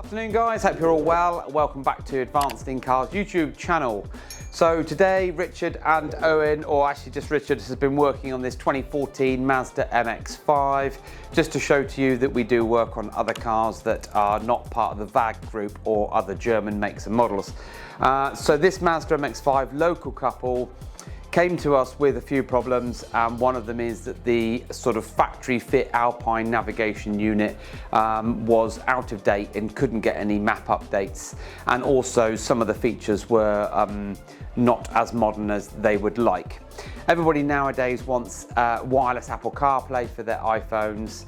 afternoon guys, hope you're all well. Welcome back to Advanced in Cars YouTube channel. So today Richard and Owen, or actually just Richard, has been working on this 2014 Mazda MX5 just to show to you that we do work on other cars that are not part of the VAG group or other German makes and models. So this Mazda MX5 local couple came to us with a few problems, and one of them is that the sort of factory fit Alpine navigation unit was out of date and couldn't get any map updates, and also some of the features were not as modern as they would like. Everybody nowadays wants wireless Apple CarPlay for their iPhones,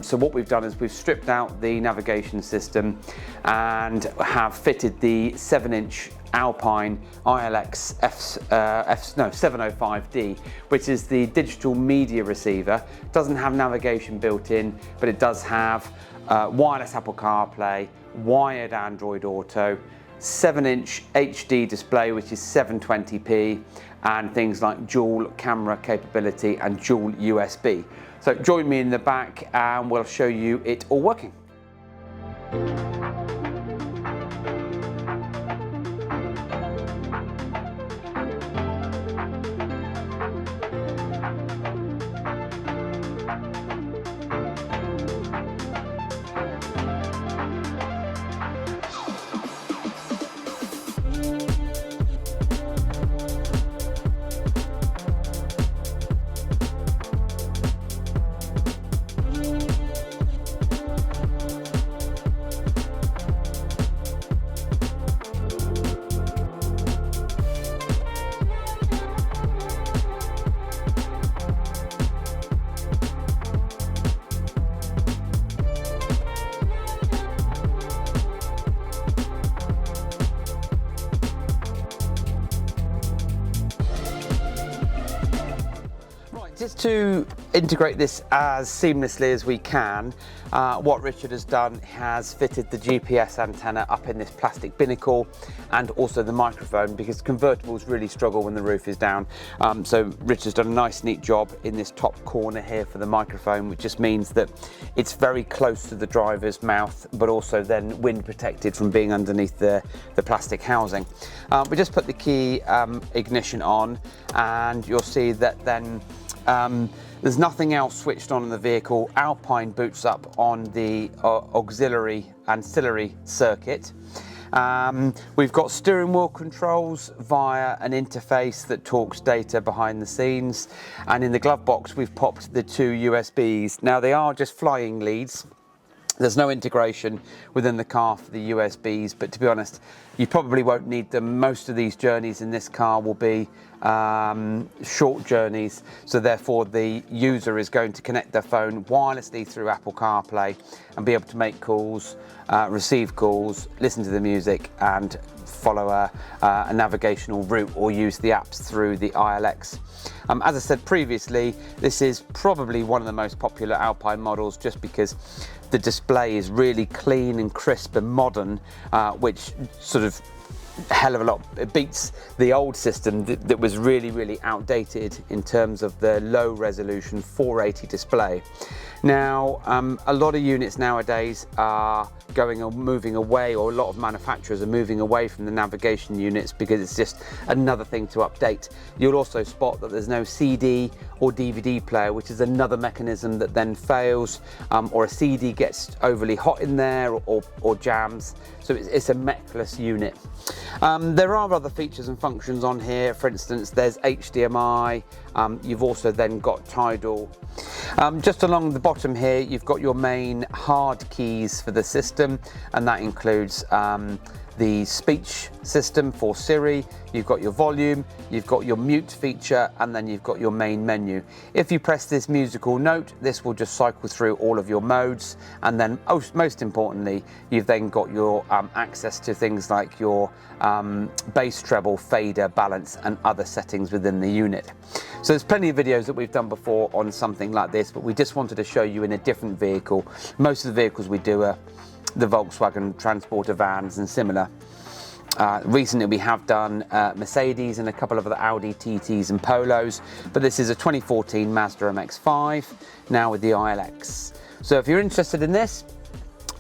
so what we've done is we've stripped out the navigation system and have fitted the 7-inch Alpine iLX-705D, which is the digital media receiver. It doesn't have navigation built in, but it does have wireless Apple CarPlay, wired Android Auto, 7-inch HD display which is 720p, and things like dual camera capability and dual USB. So join me in the back and we'll show you it all working. Just to integrate this as seamlessly as we can, what Richard has done has fitted the GPS antenna up in this plastic binnacle and also the microphone, because convertibles really struggle when the roof is down. So Richard's done a nice neat job in this top corner here for the microphone, which just means that it's very close to the driver's mouth, but also then wind protected from being underneath the plastic housing. We just put the key ignition on, and you'll see that then there's nothing else switched on in the vehicle. Alpine boots up on the ancillary circuit. We've got steering wheel controls via an interface that talks data behind the scenes, and in the glove box we've popped the two USBs. Now they are just flying leads. There's no integration within the car for the USBs, but to be honest, you probably won't need them. Most of these journeys in this car will be short journeys, so therefore the user is going to connect their phone wirelessly through Apple CarPlay and be able to make calls, receive calls, listen to the music, and follow a navigational route or use the apps through the iLX. As I said previously, this is probably one of the most popular Alpine models just because the display is really clean and crisp and modern, which sort of hell of a lot, it beats the old system that was really outdated in terms of the low resolution 480 display. Now a lot of units nowadays are moving away, or a lot of manufacturers are moving away from the navigation units because it's just another thing to update. You'll also spot that there's no CD or DVD player, which is another mechanism that then fails, or a CD gets overly hot in there or jams, so it's a mechless unit. There are other features and functions on here. For instance, there's HDMI, you've also then got Tidal. Just along the bottom here you've got your main hard keys for the system, and that includes the speech system for Siri, you've got your volume, you've got your mute feature, and then you've got your main menu. If you press this musical note, this will just cycle through all of your modes, and then most importantly, you've then got your access to things like your bass, treble, fader, balance, and other settings within the unit. So there's plenty of videos that we've done before on something like this, but we just wanted to show you in a different vehicle. Most of the vehicles we do are the Volkswagen Transporter vans and similar. Recently we have done Mercedes and a couple of other Audi TTs and Polos, but this is a 2014 Mazda MX5, now with the iLX. So if you're interested in this,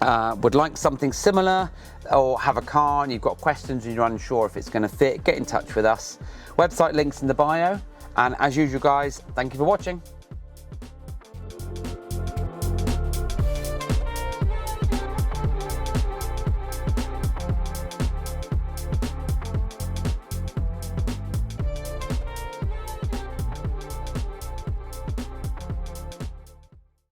would like something similar, or have a car and you've got questions and you're unsure if it's going to fit, get in touch with us. Website links in the bio, and as usual guys, thank you for watching.